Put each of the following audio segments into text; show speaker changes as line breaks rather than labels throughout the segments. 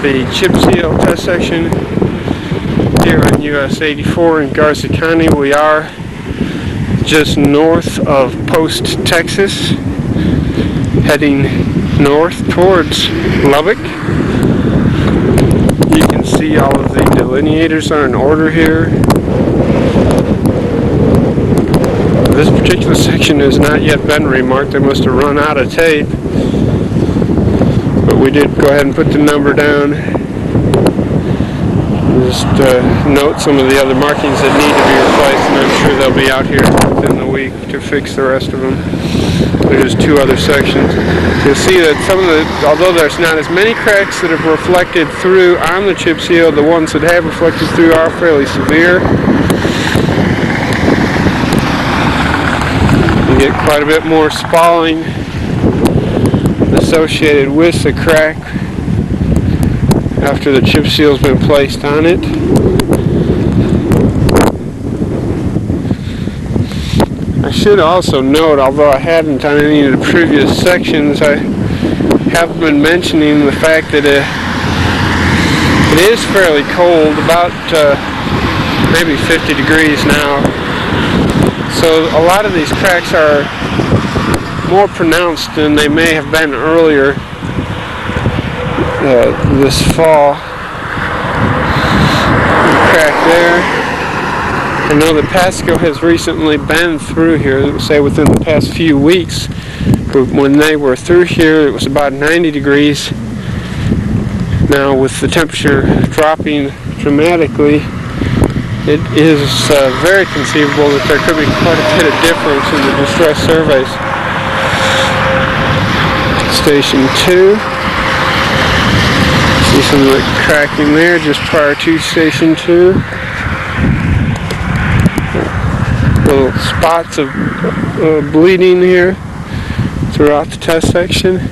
the chip seal test section here on US 84 in Garza County. We are just north of Post, Texas, heading north towards Lubbock. You can see all of the delineators are in order here. This particular section has not yet been remarked. They must have run out of tape. But we did go ahead and put the number down. Just note some of the other markings that need to be replaced, and I'm sure they'll be out here within the week to fix the rest of them. There's two other sections. You'll see that some of the, although there's not as many cracks that have reflected through on the chip seal, the ones that have reflected through are fairly severe. You get quite a bit more spalling associated with the crack after the chip seal's been placed on it. I should also note, although I hadn't on any of the previous sections, I have been mentioning the fact that it is fairly cold, about maybe 50 degrees now. So a lot of these cracks are more pronounced than they may have been earlier this fall. Crack there. I know that Pasco has recently been through here, say within the past few weeks. But when they were through here, it was about 90 degrees. Now, with the temperature dropping dramatically, it is very conceivable that there could be quite a bit of difference in the distress surveys. Station 2. See some of the cracking there just prior to Station 2. Little spots of bleeding here throughout the test section.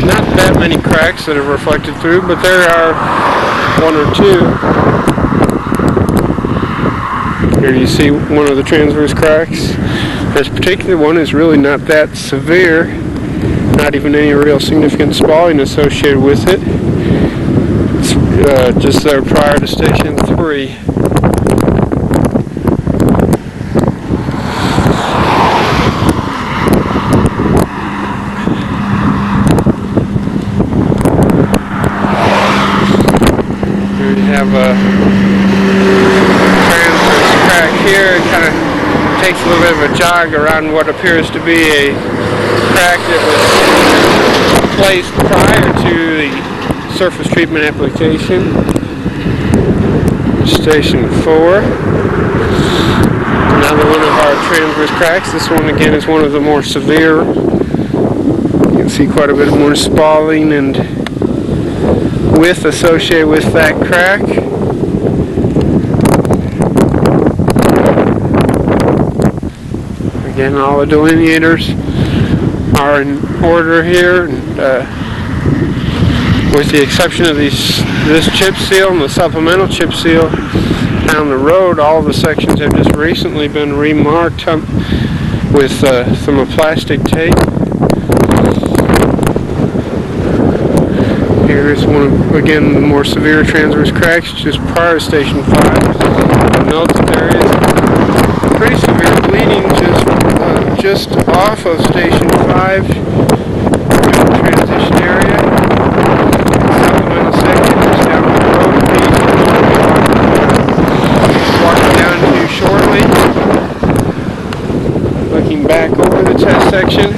Not that many cracks that have reflected through, but there are one or two. Here you see one of the transverse cracks. This particular one is really not that severe. Not even any real significant spalling associated with it. It's just there prior to Station 3. Here you have a transverse crack here. It kind of takes a little bit of a jog around what appears to be a crack that was placed prior to the surface treatment application. Station 4. Another one of our transverse cracks. This one again is one of the more severe. You can see quite a bit more spalling and width associated with that crack. Again, all the delineators are in order here, and with the exception of this chip seal and the supplemental chip seal down the road, all the sections have just recently been remarked with some plastic tape. Here is one of, again, the more severe transverse cracks just prior to Station 5. Note that there is pretty severe bleeding just off of Station 5 in the transition area. Supplemental section is down the road a piece. Walking down to shortly. Looking back over the test section.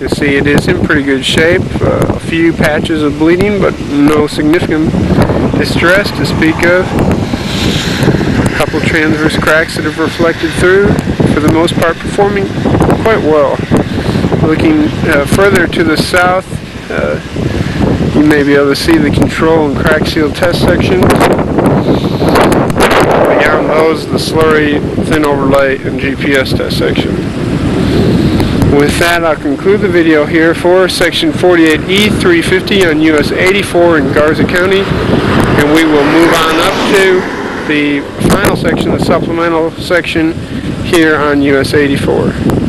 You see it is in pretty good shape. A few patches of bleeding, but no significant distress to speak of. A couple transverse cracks that have reflected through, for the most part performing quite well. Looking further to the south, you may be able to see the control and crack seal test sections. Beyond those, the slurry, thin overlay, and GPS test section. With that, I'll conclude the video here for Section 48E350 on US 84 in Garza County, and we will move on up to the final section, the supplemental section here on US 84.